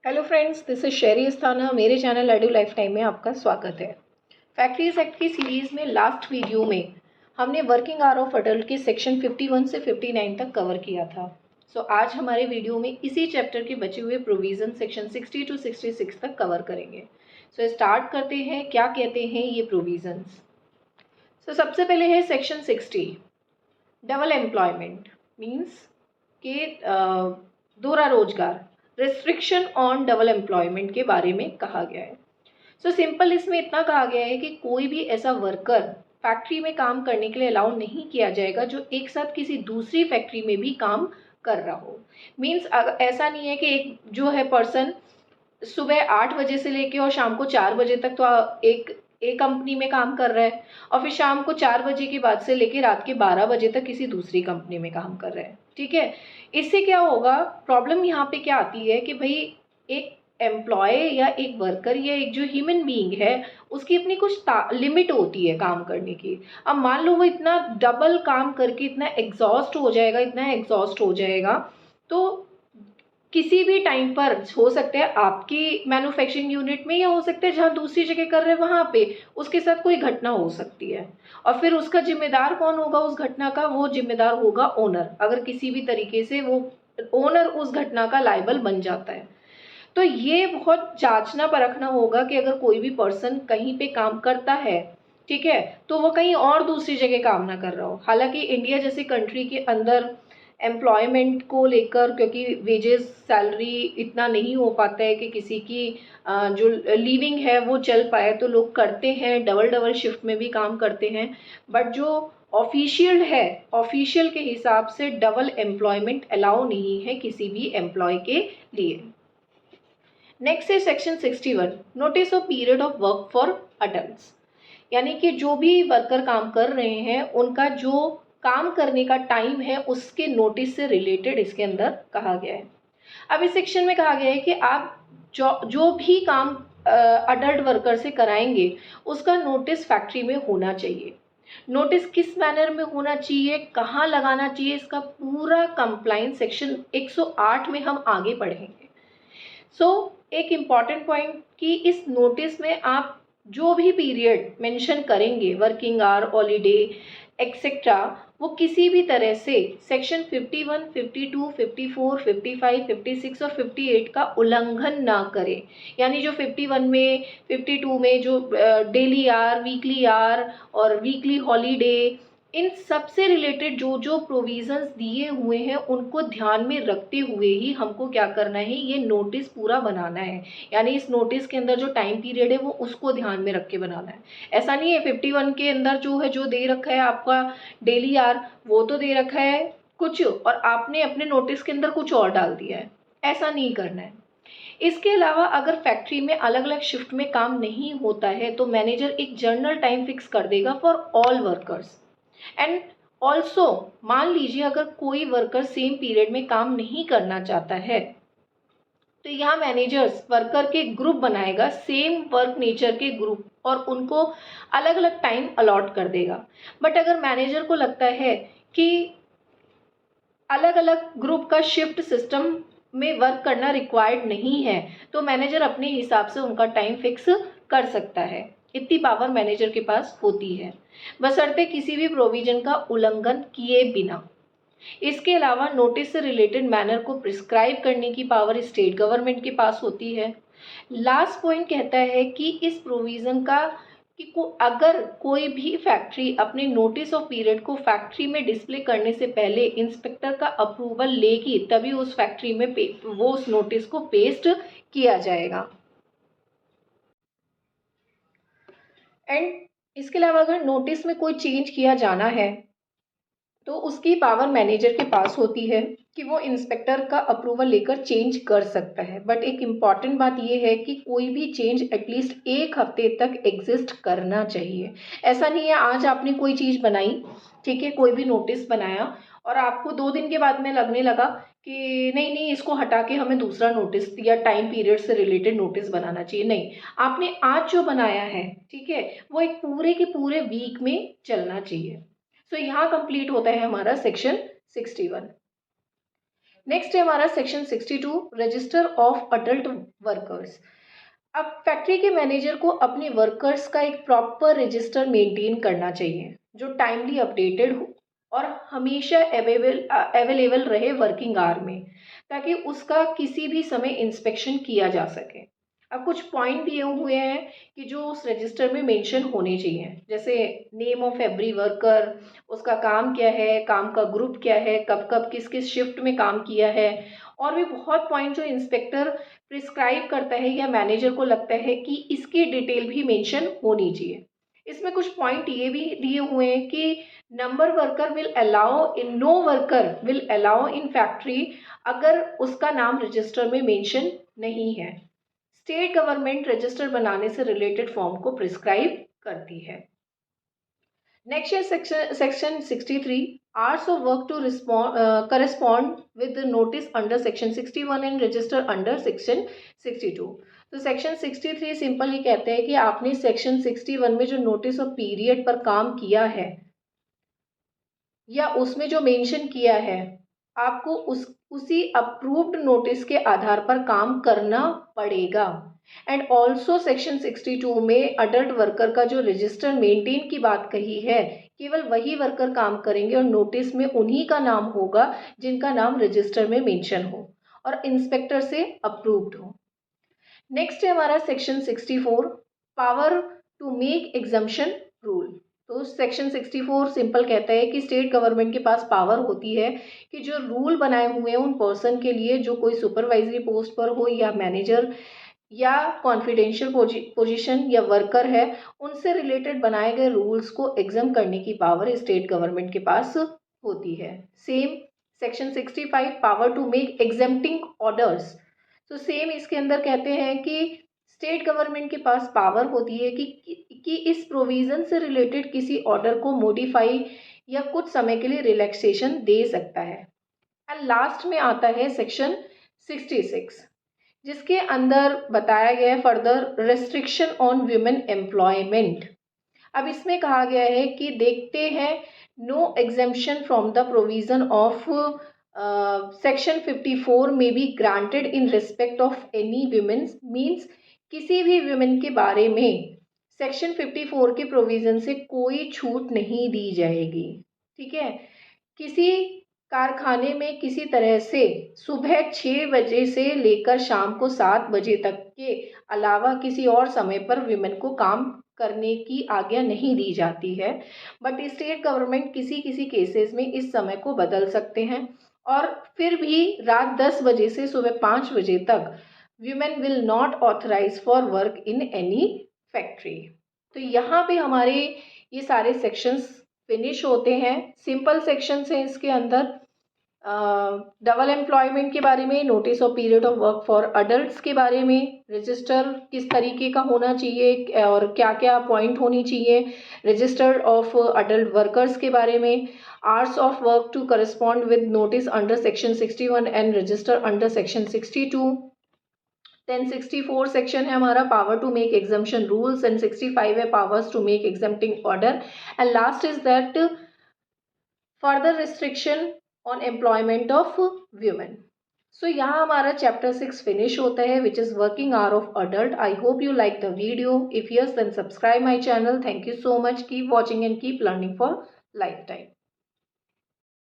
Hello friends, this is शेरी अस्थाना। मेरे channel edu life time में आपका स्वागत है। फैक्ट्रीज एक्ट की सीरीज़ में लास्ट वीडियो में हमने वर्किंग आवर ऑफ अडल्ट के सेक्शन 51 से 59 तक कवर किया था। आज हमारे वीडियो में इसी चैप्टर के बचे हुए प्रोविज़न सेक्शन 60 टू 66 तक कवर करेंगे। स्टार्ट करते हैं, क्या कहते हैं ये प्रोविज़न्स। सबसे पहले है सेक्शन 60, डबल एम्प्लॉयमेंट मीन्स के दोहरा रोजगार, रिस्ट्रिक्शन ऑन डबल एम्प्लॉयमेंट के बारे में कहा गया है। सिंपल इसमें इतना कहा गया है कि कोई भी ऐसा वर्कर फैक्ट्री में काम करने के लिए अलाउ नहीं किया जाएगा जो एक साथ किसी दूसरी फैक्ट्री में भी काम कर रहा हो। मीन्स ऐसा नहीं है कि एक जो है पर्सन सुबह 8 बजे से लेके और शाम को 4 बजे तक तो एक कंपनी में काम कर रहा है और फिर शाम को 4 बजे के बाद से लेके रात के 12 बजे तक किसी दूसरी कंपनी में काम कर रहा है। ठीक है, इससे क्या होगा, प्रॉब्लम यहाँ पे क्या आती है कि भाई एक एम्प्लॉय या एक वर्कर या एक जो ह्यूमन बीइंग है उसकी अपनी कुछ लिमिट होती है काम करने की। अब मान लो वो इतना डबल काम करके इतना एग्जॉस्ट हो जाएगा तो किसी भी टाइम पर हो सकता है आपकी मैन्युफैक्चरिंग यूनिट में या हो सकता है जहाँ दूसरी जगह कर रहे हैं वहाँ पे उसके साथ कोई घटना हो सकती है और फिर उसका जिम्मेदार कौन होगा उस घटना का? वो जिम्मेदार होगा ओनर। अगर किसी भी तरीके से वो ओनर उस घटना का लायबल बन जाता है तो ये बहुत जांचना परखना होगा कि अगर कोई भी पर्सन कहीं पे काम करता है, ठीक है, तो वो कहीं और दूसरी जगह काम ना कर रहा हो। हालांकि इंडिया जैसी कंट्री के अंदर एम्प्लॉयमेंट को लेकर क्योंकि वेजेस सैलरी इतना नहीं हो पाता है कि किसी की जो लिविंग है वो चल पाए, तो लोग करते हैं डबल डबल शिफ्ट में भी काम करते हैं। बट जो ऑफिशियल है, ऑफिशियल के हिसाब से डबल एम्प्लॉयमेंट अलाउ नहीं है किसी भी एम्प्लॉय के लिए। नेक्स्ट है section 61, notice of period of work for adults. यानी कि जो भी वर्कर काम कर रहे हैं उनका जो काम करने का टाइम है उसके नोटिस से रिलेटेड इसके अंदर कहा गया है। अब इस सेक्शन में कहा गया है कि आप जो भी काम अडल्ट वर्कर से कराएंगे उसका नोटिस फैक्ट्री में होना चाहिए। नोटिस किस मैनर में होना चाहिए, कहाँ लगाना चाहिए, इसका पूरा कंप्लाइंस सेक्शन 108 में हम आगे पढ़ेंगे। एक इम्पॉर्टेंट पॉइंट कि इस नोटिस में आप जो भी पीरियड मेंशन करेंगे, वर्किंग आवर, हॉलीडे एक्सेट्रा, वो किसी भी तरह से सेक्शन 51, 52, 54, 55, 56 और 58 का उल्लंघन ना करें। यानी जो 51 में, 52 में जो डेली आर, वीकली आर और वीकली हॉलीडे, इन सब से रिलेटेड जो जो प्रोविजंस दिए हुए हैं उनको ध्यान में रखते हुए ही हमको क्या करना है, ये नोटिस पूरा बनाना है। यानी इस नोटिस के अंदर जो टाइम पीरियड है वो उसको ध्यान में रख के बनाना है। ऐसा नहीं है 51 के अंदर जो है, जो दे रखा है आपका डेली आर, वो तो दे रखा है कुछ और आपने अपने नोटिस के अंदर कुछ और डाल दिया है। ऐसा नहीं करना है। इसके अलावा अगर फैक्ट्री में अलग अलग शिफ्ट में काम नहीं होता है तो मैनेजर एक जर्नल टाइम फिक्स कर देगा for all workers. And also मान लीजिए अगर कोई वर्कर सेम पीरियड में काम नहीं करना चाहता है तो यहाँ मैनेजर्स वर्कर के ग्रुप बनाएगा, सेम वर्क नेचर के ग्रुप, और उनको अलग अलग टाइम अलॉट कर देगा। बट अगर मैनेजर को लगता है कि अलग अलग ग्रुप का शिफ्ट सिस्टम में वर्क करना रिक्वायर्ड नहीं है तो मैनेजर अपने हिसाब से उनका टाइम फिक्स कर सकता है। इतनी पावर मैनेजर के पास होती है, बशर्ते किसी भी प्रोविजन का उल्लंघन किए बिना। इसके अलावा नोटिस से रिलेटेड मैनर को प्रिस्क्राइब करने की पावर स्टेट गवर्नमेंट के पास होती है। लास्ट पॉइंट कहता है कि इस प्रोविज़न का कि अगर कोई भी फैक्ट्री अपने नोटिस ऑफ पीरियड को फैक्ट्री में डिस्प्ले करने से पहले इंस्पेक्टर का अप्रूवल लेगी तभी उस फैक्ट्री में वो उस नोटिस को पेस्ट किया जाएगा। एंड इसके अलावा अगर नोटिस में कोई चेंज किया जाना है तो उसकी पावर मैनेजर के पास होती है कि वो इंस्पेक्टर का अप्रूवल लेकर चेंज कर सकता है। बट एक इम्पॉर्टेंट बात ये है कि कोई भी चेंज एटलीस्ट 1 हफ्ते तक एग्जिस्ट करना चाहिए। ऐसा नहीं है आज आपने कोई चीज़ बनाई, ठीक है, कोई भी नोटिस बनाया और आपको 2 दिन के बाद में लगने लगा कि नहीं नहीं इसको हटा के हमें दूसरा नोटिस या टाइम पीरियड से रिलेटेड नोटिस बनाना चाहिए। नहीं, आपने आज जो बनाया है, ठीक है, वो एक पूरे के पूरे वीक में चलना चाहिए। यहाँ कंप्लीट होता है हमारा सेक्शन 61। नेक्स्ट है हमारा section 62 register of adult workers. अब फैक्ट्री के मैनेजर को अपने वर्कर्स का एक प्रॉपर रजिस्टर मेंटेन करना चाहिए जो टाइमली अपडेटेड हो और हमेशा अवेलेबल रहे वर्किंग आवर में, ताकि उसका किसी भी समय इंस्पेक्शन किया जा सके। अब कुछ पॉइंट दिए हुए हैं कि जो उस रजिस्टर में मेंशन होने चाहिए, जैसे नेम ऑफ एवरी वर्कर, उसका काम क्या है, काम का ग्रुप क्या है, कब कब किस किस शिफ्ट में काम किया है, और भी बहुत पॉइंट जो इंस्पेक्टर प्रिस्क्राइब करता है या मैनेजर को लगता है कि इसकी डिटेल भी मेंशन होनी चाहिए। इसमें कुछ पॉइंट ये भी दिए हुए हैं कि number worker will allow in no worker will allow in factory अगर उसका नाम रजिस्टर में मेंशन नहीं है। स्टेट गवर्नमेंट रजिस्टर बनाने से रिलेटेड फॉर्म को प्रिस्क्राइब करती है। नेक्स्ट है section 63 hours of work to correspond with the notice under section 61 and register under section 62। तो सेक्शन 63 सिंपल ही कहते हैं कि आपने सेक्शन 61 में जो नोटिस ऑफ पीरियड पर काम किया है या उसमें जो मेंशन किया है, आपको उसी अप्रूव्ड नोटिस के आधार पर काम करना पड़ेगा। एंड ऑल्सो सेक्शन 62 में अडल्ट वर्कर का जो रजिस्टर मेंटेन की बात कही है, केवल वही वर्कर काम करेंगे और नोटिस में उन्हीं का नाम होगा जिनका नाम रजिस्टर में मेंशन हो और इंस्पेक्टर से अप्रूव्ड हो। नेक्स्ट है हमारा section 64 power to make exemption rule. तो सेक्शन 64 सिंपल कहता है कि स्टेट गवर्नमेंट के पास पावर होती है कि जो रूल बनाए हुए हैं उन पर्सन के लिए जो कोई सुपरवाइजरी पोस्ट पर हो या मैनेजर या कॉन्फिडेंशियल पोजीशन या वर्कर है, उनसे रिलेटेड बनाए गए रूल्स को एग्जाम करने की पावर स्टेट गवर्नमेंट के पास होती है। Same section 65 power to make exempting orders. तो सेम इसके अंदर कहते हैं कि स्टेट गवर्नमेंट के पास पावर होती है कि इस प्रोविज़न से रिलेटेड किसी ऑर्डर को मॉडिफाई या कुछ समय के लिए रिलैक्सेशन दे सकता है। एंड लास्ट में आता है सेक्शन 66 जिसके अंदर बताया गया है further restriction on women employment. अब इसमें कहा गया है कि देखते हैं no exemption from the provision of section 54 में be granted in respect of any women, means किसी भी वीमेन के बारे में सेक्शन 54 के प्रोविजन से कोई छूट नहीं दी जाएगी। ठीक है, किसी कारखाने में किसी तरह से सुबह 6 बजे से लेकर शाम को 7 बजे तक के अलावा किसी और समय पर विमेन को काम करने की आज्ञा नहीं दी जाती है, बट स्टेट गवर्नमेंट किसी किसी केसेस में इस समय को बदल सकते हैं और फिर भी रात 10 बजे से सुबह 5 बजे तक women will not authorise for work in any factory. तो यहाँ पे हमारे ये सारे सेक्शंस फिनिश होते हैं। सिंपल सेक्शंस हैं इसके अंदर, डबल एम्प्लॉयमेंट के बारे में, notice of period of work for adults के बारे में, रजिस्टर किस तरीके का होना चाहिए और क्या क्या पॉइंट होनी चाहिए, रजिस्टर ऑफ अडल्ट वर्कर्स के बारे में, hours of work to correspond with notice under section 61 and register under section 62। Then 64 section है हमारा power to make exemption rules and 65 है powers to make exempting order and last is that further restriction on employment of women. So यहाँ हमारा chapter 6 finish होता है which is working hour of adult. I hope you like the video. If yes then subscribe my channel. Thank you so much. Keep watching and keep learning for life time.